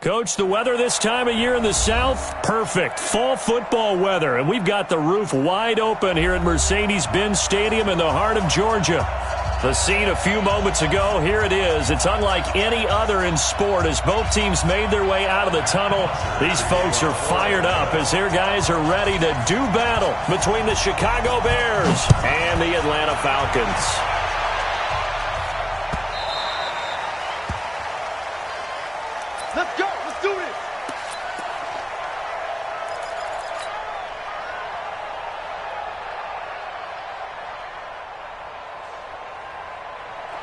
Coach, the weather this time of year in the South, perfect. Fall football weather, and we've got the roof wide open here at Mercedes-Benz Stadium in the heart of Georgia. The scene a few moments ago, here it is. It's unlike any other in sport as both teams made their way out of the tunnel. These folks are fired up as their guys are ready to do battle between the Chicago Bears and the Atlanta Falcons. Let's go. Let's do this.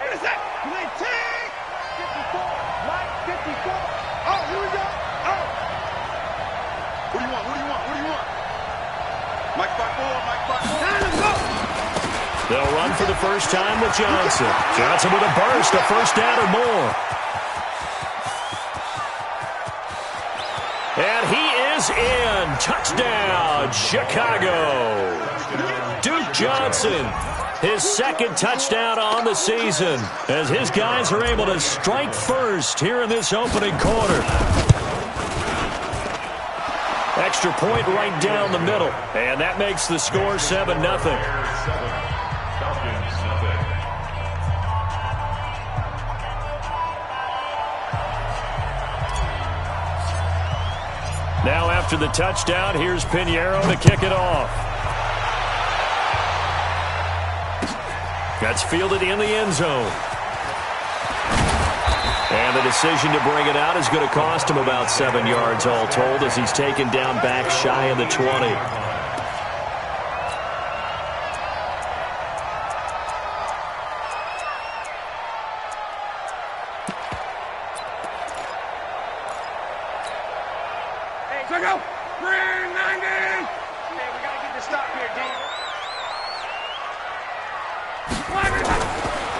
What is that? Play tag. 54. Mike, 54. Oh, here we go. Oh. What do you want? What do you want? What do you want? Mike 5-4. Mike 5-4. Now let's go. They'll run for the first time with Johnson. Johnson with a burst, a first down or more. And he is in. Touchdown, Chicago. Duke Johnson, his second touchdown on the season, as his guys are able to strike first here in this opening quarter. Extra point right down the middle, and that makes the score 7-0. Now after the touchdown, here's Pinheiro to kick it off. That's fielded in the end zone. And the decision to bring it out is going to cost him about 7 yards all told as he's taken down back shy of the 20. Go! 390! Man, we got to get this stop here, D.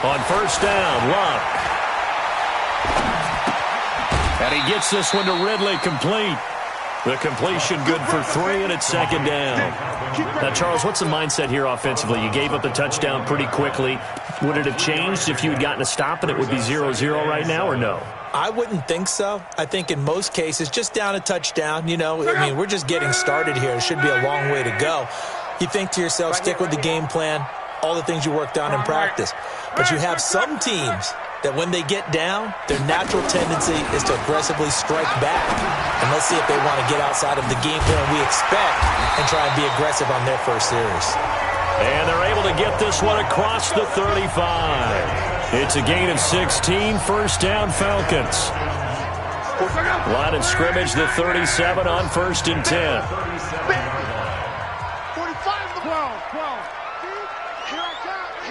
On first down, Luck. And he gets this one to Ridley complete. The completion good for 3, and it's second down. Now, Charles, what's the mindset here offensively? You gave up the touchdown pretty quickly. Would it have changed if you had gotten a stop and it would be 0-0 right now, or no? I wouldn't think so. I think in most cases, just down a touchdown, you know, I mean, we're just getting started here. It should be a long way to go. You think to yourself, stick with the game plan, all the things you worked on in practice. But you have some teams that when they get down, their natural tendency is to aggressively strike back. And let's see if they want to get outside of the game plan we expect and try and be aggressive on their first series. And they're able to get this one across the 35. It's a gain of 16, first down Falcons. Line of scrimmage, the 37 on 1st and 10. 45 to 12. Here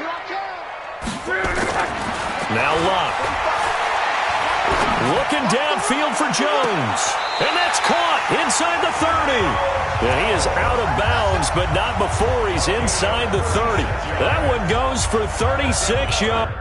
I come. Now Luck. Looking downfield for Jones. And that's caught inside the 30. And he is out of bounds, but not before he's inside the 30. That one goes for 36 yards.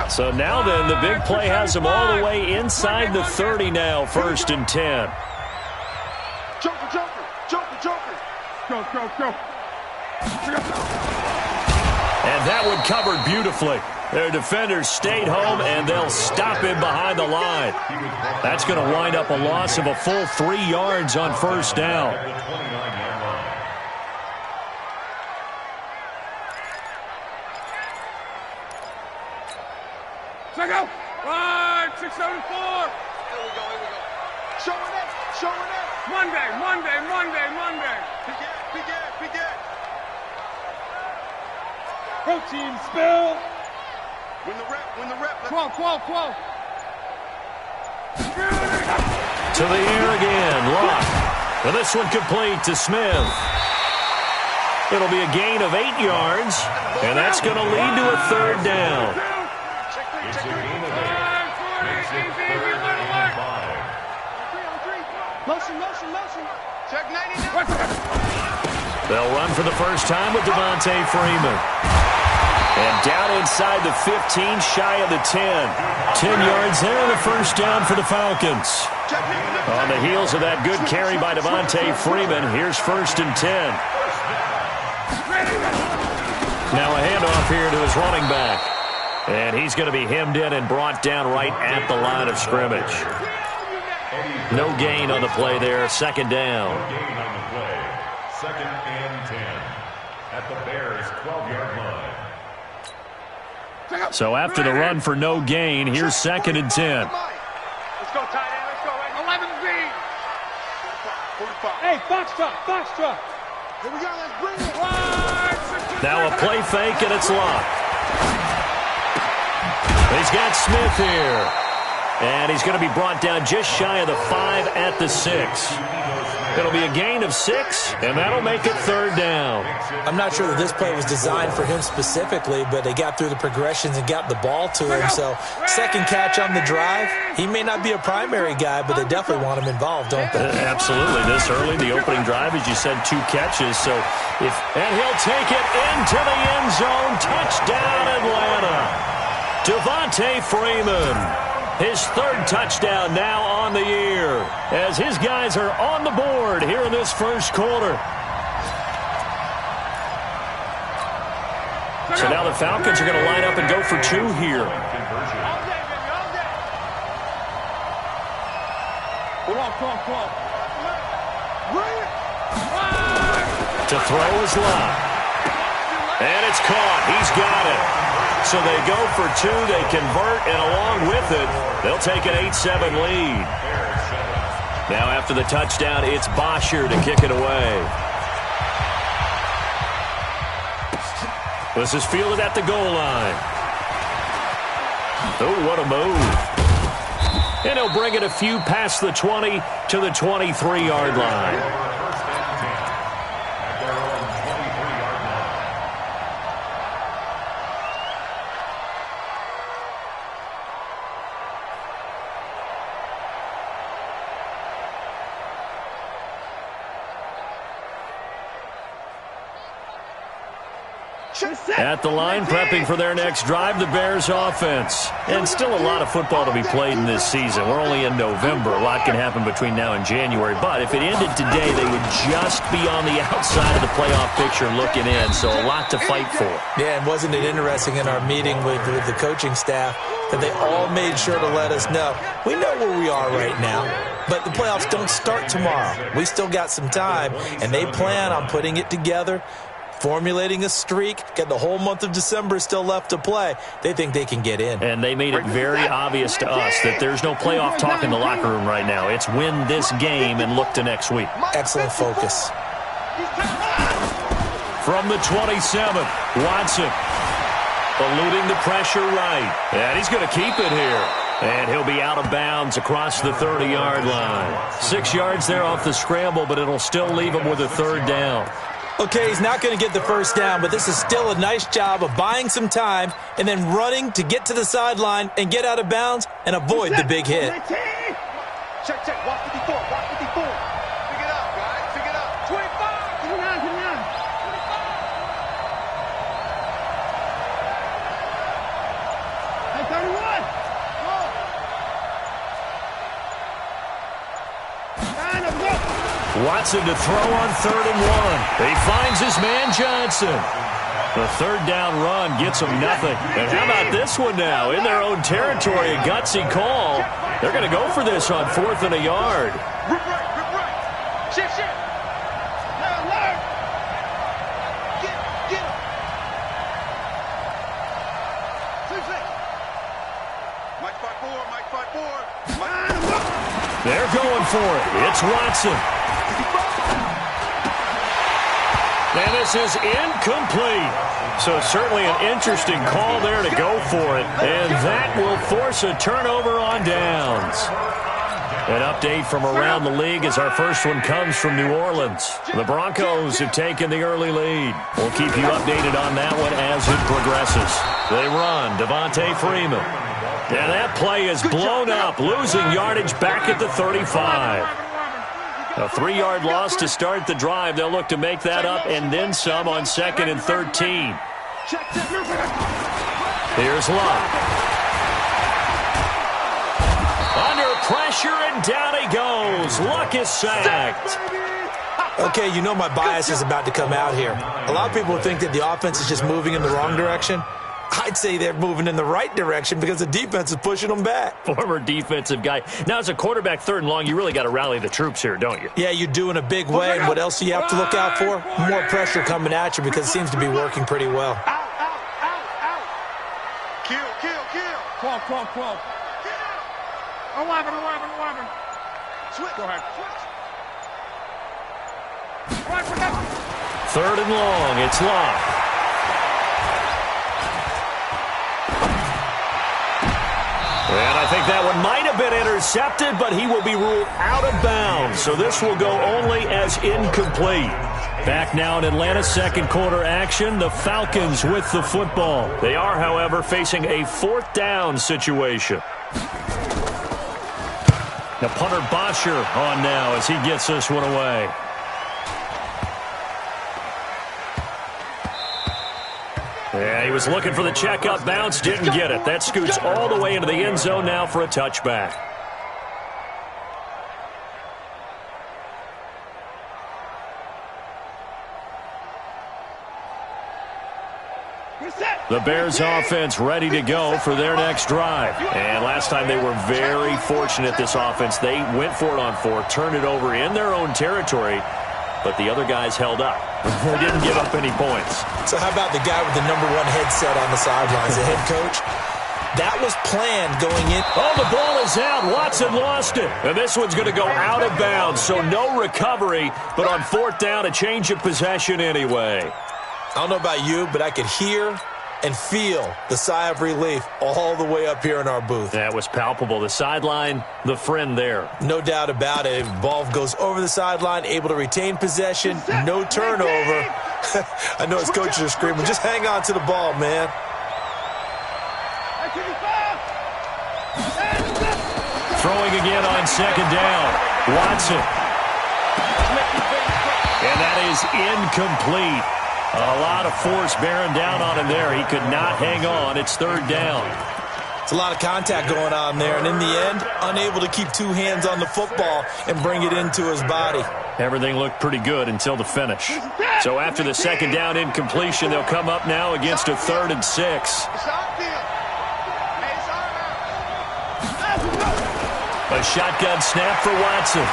So now then, the big play has him all the way inside the 30 now, 1st and 10. Joker. Go. And that one covered beautifully. Their defenders stayed home, and they'll stop him behind the line. That's going to wind up a loss of a full 3 yards on first down. Go! 674! Here we go. Showing it. Monday. Begin. Protein spill. Win the rep. 12. To the air again, Luck. And this one complete to Smith. It'll be a gain of 8 yards, and that's going to lead to a 3rd down. Motion. Check 99. They'll run for the first time with Devontae Freeman. And down inside the 15, shy of the 10. 10 yards there and the first down for the Falcons. On the heels of that good carry by Devontae Freeman, here's 1st and 10. Now a handoff here to his running back. And he's going to be hemmed in and brought down right at the line of scrimmage. No gain on the play there, 2nd down. No gain on the play, 2nd and 10 at the Bears' 12-yard line. So after the run for no gain, here's 2nd and 10. Let's go, tight end. Let's go. 11 B. 45. Hey, Foxtrot. Here we go. Let's bring it. Now a play fake, and it's locked. He's got Smith here. And he's going to be brought down just shy of the 5 at the 6. It'll be a gain of 6, and that'll make it 3rd down. I'm not sure that this play was designed for him specifically, but they got through the progressions and got the ball to him. So 2nd catch on the drive. He may not be a primary guy, but they definitely want him involved, don't they? Absolutely. This early, the opening drive, as you said, 2 catches. And he'll take it into the end zone. Touchdown, Atlanta. Devontae Freeman. His 3rd touchdown now on the year as his guys are on the board here in this 1st quarter. So now the Falcons are going to line up and go for 2 here. To throw is locked. And it's caught. He's got it. So they go for 2, they convert, and along with it, they'll take an 8-7 lead. Now after the touchdown, it's baddassjr to kick it away. This is fielded at the goal line. Oh, what a move. And he'll bring it a few past the 20 to the 23-yard line. At the line, prepping for their next drive, the Bears offense. And still a lot of football to be played in this season. We're only in November. A lot can happen between now and January. But if it ended today, they would just be on the outside of the playoff picture looking in. So a lot to fight for. Yeah, and wasn't it interesting in our meeting with the coaching staff that they all made sure to let us know, we know where we are right now, but the playoffs don't start tomorrow. We still got some time, and they plan on putting it together, formulating a streak, got the whole month of December still left to play. They think they can get in. And they made it very obvious to us that there's no playoff talk in the locker room right now. It's win this game and look to next week. Excellent focus. From the 27, Watson eluding the pressure right. And he's going to keep it here. And he'll be out of bounds across the 30-yard line. 6 yards there off the scramble, but it'll still leave him with a 3rd down. Okay, he's not going to get the 1st down, but this is still a nice job of buying some time and then running to get to the sideline and get out of bounds and avoid the big hit. Check. Watch 54. Watch 54. Pick it up, guys. Pick it up. 25. 29. 31. Watson to throw on 3rd and 1. He finds his man Johnson. The 3rd down run gets him nothing. And how about this one now? In their own territory, a gutsy call. They're going to go for this on 4th and a yard. Rip right. Shift. Learn. Get him. 6. Mike 5-4. They're going for it. It's Watson. And this is incomplete. So certainly an interesting call there to go for it. And that will force a turnover on downs. An update from around the league as our first one comes from New Orleans. The Broncos have taken the early lead. We'll keep you updated on that one as it progresses. They run. Devontae Freeman. And that play is blown up, losing yardage back at the 35. A 3-yard loss to start the drive. They'll look to make that up and then some on 2nd and 13. Check. Here's Locke. Under pressure, and down he goes. Luck is sacked. Okay, you know my bias is about to come out here. A lot of people think that the offense is just moving in the wrong direction. I'd say they're moving in the right direction because the defense is pushing them back. Former defensive guy. Now, as a quarterback, 3rd and long, you really got to rally the troops here, don't you? Yeah, you do in a big way. And what else do you have to look out for? More pressure coming at you because it seems to be working pretty well. Out. Kill. Come on. Unwinding. Switch. Go ahead. Switch. 3rd and long, it's Locke. And I think that one might have been intercepted, but he will be ruled out of bounds. So this will go only as incomplete. Back now in Atlanta's 2nd quarter action, the Falcons with the football. They are, however, facing a 4th down situation. Now punter baddassjr on now as he gets this one away. Yeah, he was looking for the check-up bounce, didn't get it. That scoots all the way into the end zone now for a touchback. The Bears offense ready to go for their next drive. And last time they were very fortunate, this offense. They went for it on 4, turned it over in their own territory, but the other guys held up. They didn't give up any points. So how about the guy with the #1 headset on the sidelines, the head coach? That was planned going in. Oh, the ball is out. Watson lost it. And this one's going to go out of bounds, so no recovery. But on 4th down, a change of possession anyway. I don't know about you, but I could hear and feel the sigh of relief all the way up here in our booth. That was palpable. The sideline, the friend there. No doubt about it. Ball goes over the sideline, able to retain possession, no turnover. I know his coaches are screaming, just hang on to the ball, man. Throwing again on 2nd down. Watson. And that is incomplete. A lot of force bearing down on him there. He could not hang on. It's 3rd down. It's a lot of contact going on there, and in the end, unable to keep 2 hands on the football and bring it into his body. Everything looked pretty good until the finish. So after the 2nd down incompletion, they'll come up now against a 3rd and 6. A shotgun snap for Watson.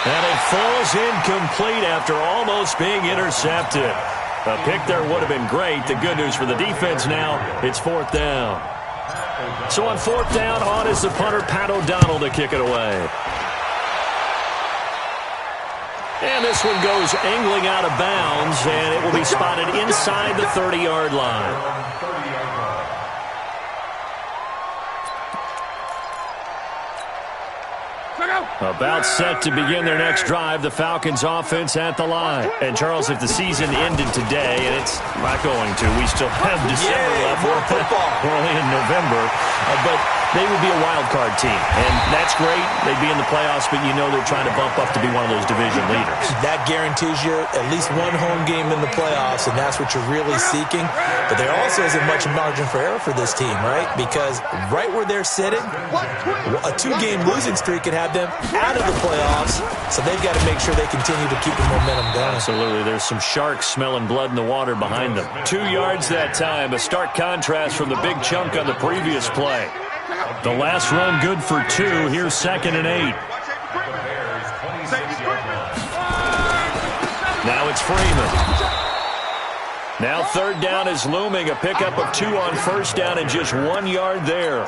And it falls incomplete after almost being intercepted. A pick there would have been great. The good news for the defense now, it's 4th down. So on 4th down, on is the punter, Pat O'Donnell, to kick it away. And this one goes angling out of bounds, and it will be spotted inside the 30-yard line. About set to begin their next drive, the Falcons offense at the line. And, Charles, if the season ended today, and it's not going to, we still have December left. We're only in November. But they would be a wild card team. And that's great. They'd be in the playoffs, but you know they're trying to bump up to be one of those division leaders. That guarantees you at least one home game in the playoffs, and that's what you're really seeking. But there also isn't much margin for error for this team, right? Because right where they're sitting, a 2-game losing streak could have them out of the playoffs, so they've got to make sure they continue to keep the momentum going. Absolutely. There's some sharks smelling blood in the water behind them. 2 yards that time, a stark contrast from the big chunk on the previous play. The last run good for 2. Here's 2nd and 8. Now it's Freeman. Now 3rd down is looming. A pickup of 2 on 1st down and just 1 yard there.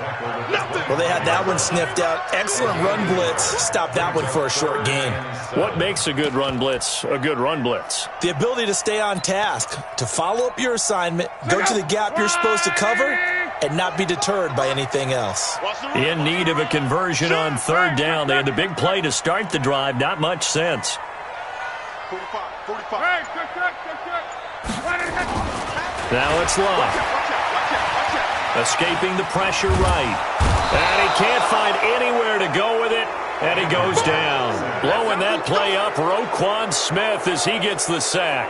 Well, they had that one sniffed out. Excellent run blitz. Stopped that one for a short gain. What makes a good run blitz a good run blitz? The ability to stay on task, to follow up your assignment, go to the gap you're supposed to cover, and not be deterred by anything else. In need of a conversion on 3rd down. They had the big play to start the drive. Not much sense. 45. Now it's Locke. Escaping the pressure right. And he can't find anywhere to go with it. And he goes down. Blowing that play up, Roquan Smith, as he gets the sack.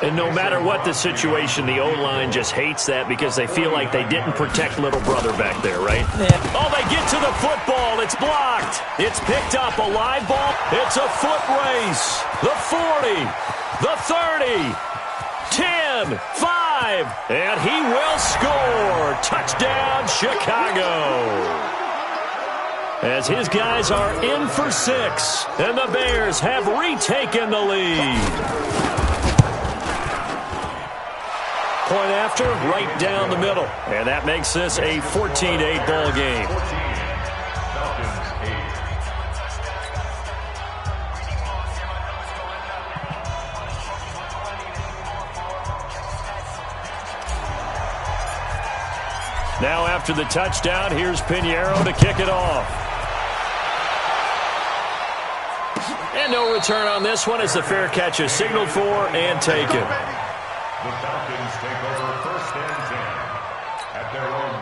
And no matter what the situation, the O-line just hates that because they feel like they didn't protect little brother back there, right? Yeah. Oh, they get to the football. It's blocked. It's picked up. A live ball. It's a foot race. The 40. The 30. 10. 5. And he will score. Touchdown, Chicago. As his guys are in for 6. And the Bears have retaken the lead. Point after, right down the middle. And that makes this a 14-8 ball game. Now after the touchdown, here's Pinheiro to kick it off. And no return on this one as the fair catch is signaled for and taken. The Falcons take over 1st and 10 at their own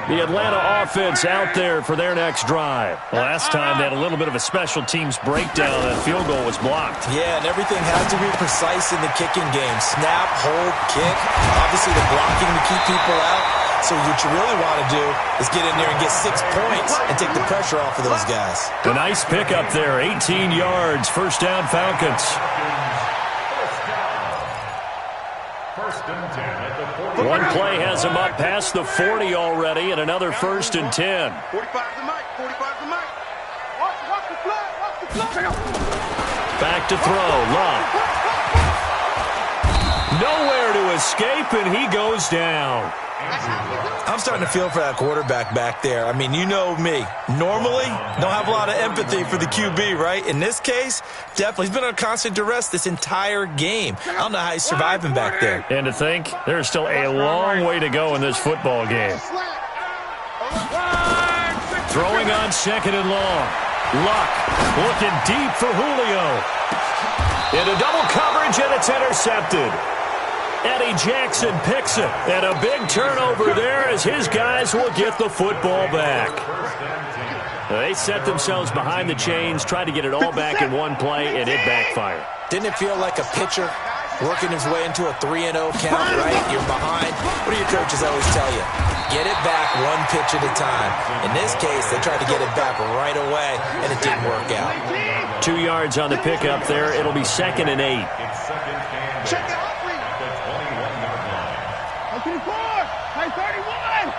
20. The Atlanta offense out there for their next drive. Last time they had a little bit of a special teams breakdown. That field goal was blocked. Yeah, and everything has to be precise in the kicking game. Snap, hold, kick. Obviously the blocking to keep people out. So what you really want to do is get in there and get 6 points and take the pressure off of those guys. A nice pickup there, 18 yards, 1st down Falcons. One play has him up past the 40 already, and another 1st and 10. 45 the mic, 45 the mic. Watch the flag, watch the flag. Back to throw, Love. Nowhere to escape, and he goes down. I'm starting to feel for that quarterback back there. I mean, you know me. Normally, don't have a lot of empathy for the QB, right? In this case, definitely. He's been under constant duress this entire game. I don't know how he's surviving back there. And to think, there's still a long way to go in this football game. Throwing on 2nd and long. Luck looking deep for Julio. Into double coverage, and it's intercepted. Eddie Jackson picks it, and a big turnover there as his guys will get the football back. They set themselves behind the chains, tried to get it all back in one play, and it backfired. Didn't it feel like a pitcher working his way into a 3-0 count, right? You're behind. What do your coaches always tell you? Get it back one pitch at a time. In this case, they tried to get it back right away, and it didn't work out. 2 yards on the pickup there. It'll be 2nd and 8. Check it out. 31.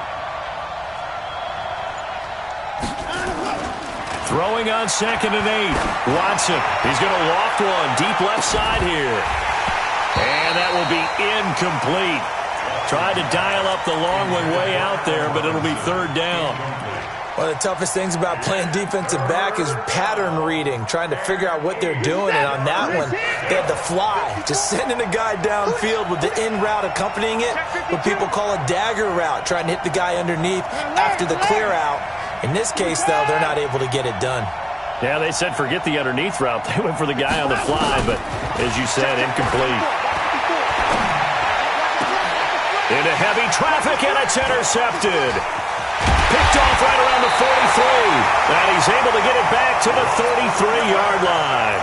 Throwing on 2nd and 8. Watson. He's going to loft one deep left side here. And that will be incomplete. Tried to dial up the long one way out there, but it'll be 3rd down. One of the toughest things about playing defensive back is pattern reading, trying to figure out what they're doing. And on that one, they had the fly, just sending a guy downfield with the in route accompanying it, what people call a dagger route, trying to hit the guy underneath after the clear out. In this case, though, they're not able to get it done. Yeah, they said forget the underneath route. They went for the guy on the fly, but as you said, incomplete. Into heavy traffic, and it's intercepted. Picked off right around the 43. And he's able to get it back to the 33-yard line.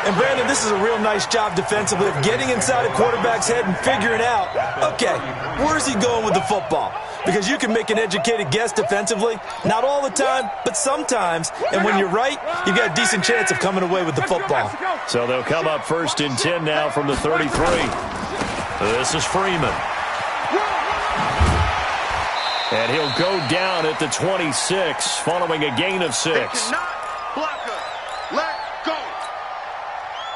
And, Brandon, this is a real nice job defensively of getting inside a quarterback's head and figuring out, okay, where's he going with the football? Because you can make an educated guess defensively. Not all the time, but sometimes. And when you're right, you've got a decent chance of coming away with the football. So they'll come up 1st and 10 now from the 33. This is Freeman. And he'll go down at the 26 following a gain of 6.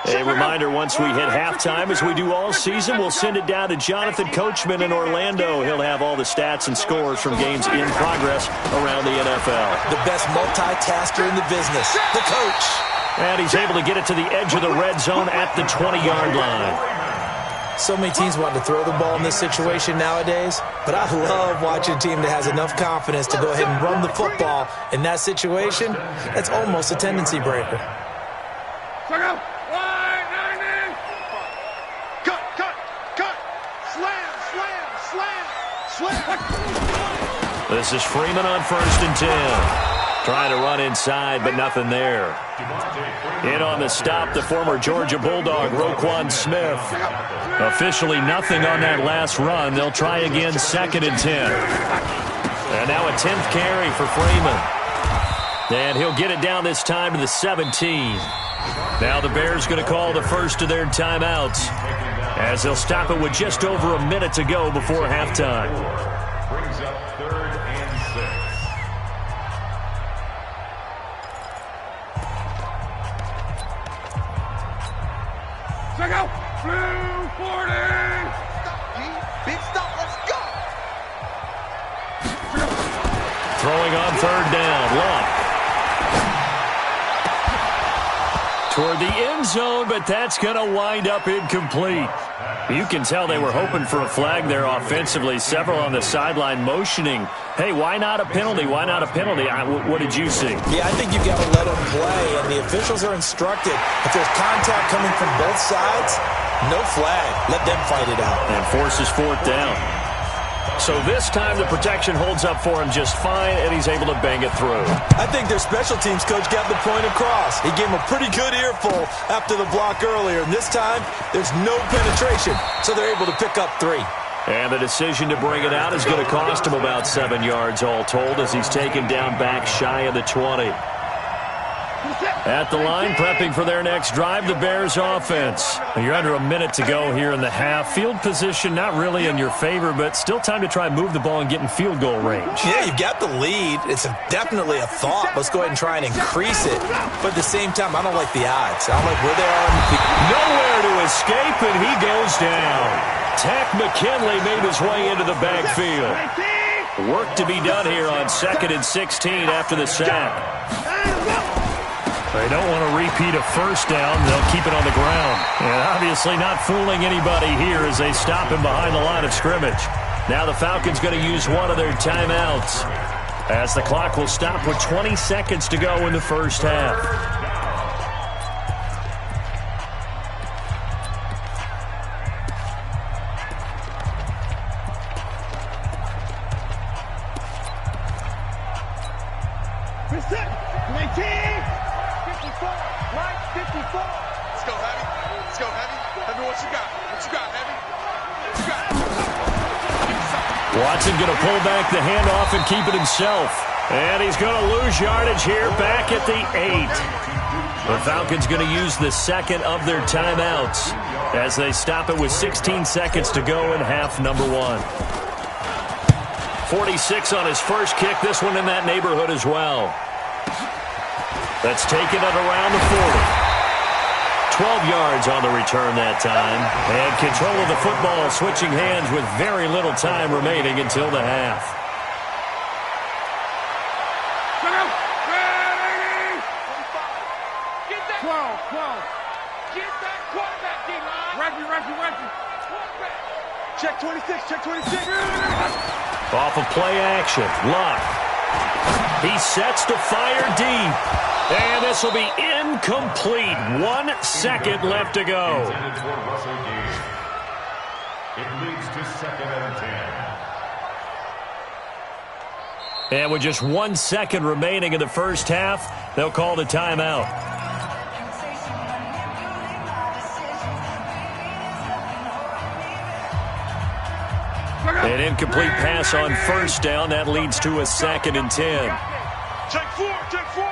A reminder, once we hit halftime, as we do all season, we'll send it down to Jonathan Coachman in Orlando. He'll have all the stats and scores from games in progress around the NFL. The best multitasker in the business, the coach. And he's able to get it to the edge of the red zone at the 20-yard line. So many teams want to throw the ball in this situation nowadays, but I love watching a team that has enough confidence to go ahead and run the football in that situation. That's almost a tendency breaker. Slam. This is Freeman on 1st and 10. Trying to run inside, but nothing there. In on the stop, the former Georgia Bulldog, Roquan Smith. Officially nothing on that last run. They'll try again, 2nd and 10. And now a 10th carry for Freeman. And he'll get it down this time to the 17. Now the Bears going to call the first of their timeouts, as they'll stop it with just over a minute to go before halftime. Brings up 3rd and 6. Check out. Blue 40. Big stop. Let's go. Throwing on 3rd down. Luck. Toward the end zone, but that's going to wind up incomplete. You can tell they were hoping for a flag there offensively. Several on the sideline motioning, hey, why not a penalty? Why not a penalty? What did you see? Yeah, I think you've got to let them play, and the officials are instructed. If there's contact coming from both sides, no flag. Let them fight it out. And forces 4th down. So this time the protection holds up for him just fine, and he's able to bang it through. I think their special teams coach got the point across. He gave him a pretty good earful after the block earlier, and this time there's no penetration, so they're able to pick up 3. And the decision to bring it out is going to cost him about 7 yards all told, as he's taken down back shy of the 20. At the line, prepping for their next drive, the Bears offense. You're under a minute to go here in the half. Field position not really in your favor, but still time to try and move the ball and get in field goal range. Yeah, you've got the lead. It's definitely a thought. Let's go ahead and try and increase it. But at the same time, I don't like the odds. I don't like where they are. Nowhere to escape, and he goes down. Tack McKinley made his way into the backfield. Work to be done here on 2nd and 16 after the sack. They don't want to repeat a first down. They'll keep it on the ground. And obviously not fooling anybody here as they stop him behind the line of scrimmage. Now the Falcons going to use one of their timeouts, as the clock will stop with 20 seconds to go in the first half. Watson going to pull back the handoff and keep it himself. And he's going to lose yardage here back at the 8. The Falcons going to use the 2nd of their timeouts as they stop it with 16 seconds to go in half number 1. 46 on his first kick. This one in that neighborhood as well. That's taken at around the 40. 12 yards on the return that time. And control of the football switching hands with very little time remaining until the half. Get that 12. Get that quarterback, D-line. Reggie. Check 26, check 26. Off of play action. Luck. He sets to fire deep. And this will be incomplete. 1 second left to go. It leads to 2nd and 10. And with just 1 second remaining in the first half, they'll call the timeout. An incomplete pass on first down. That leads to a 2nd and 10. Check 4, check 4.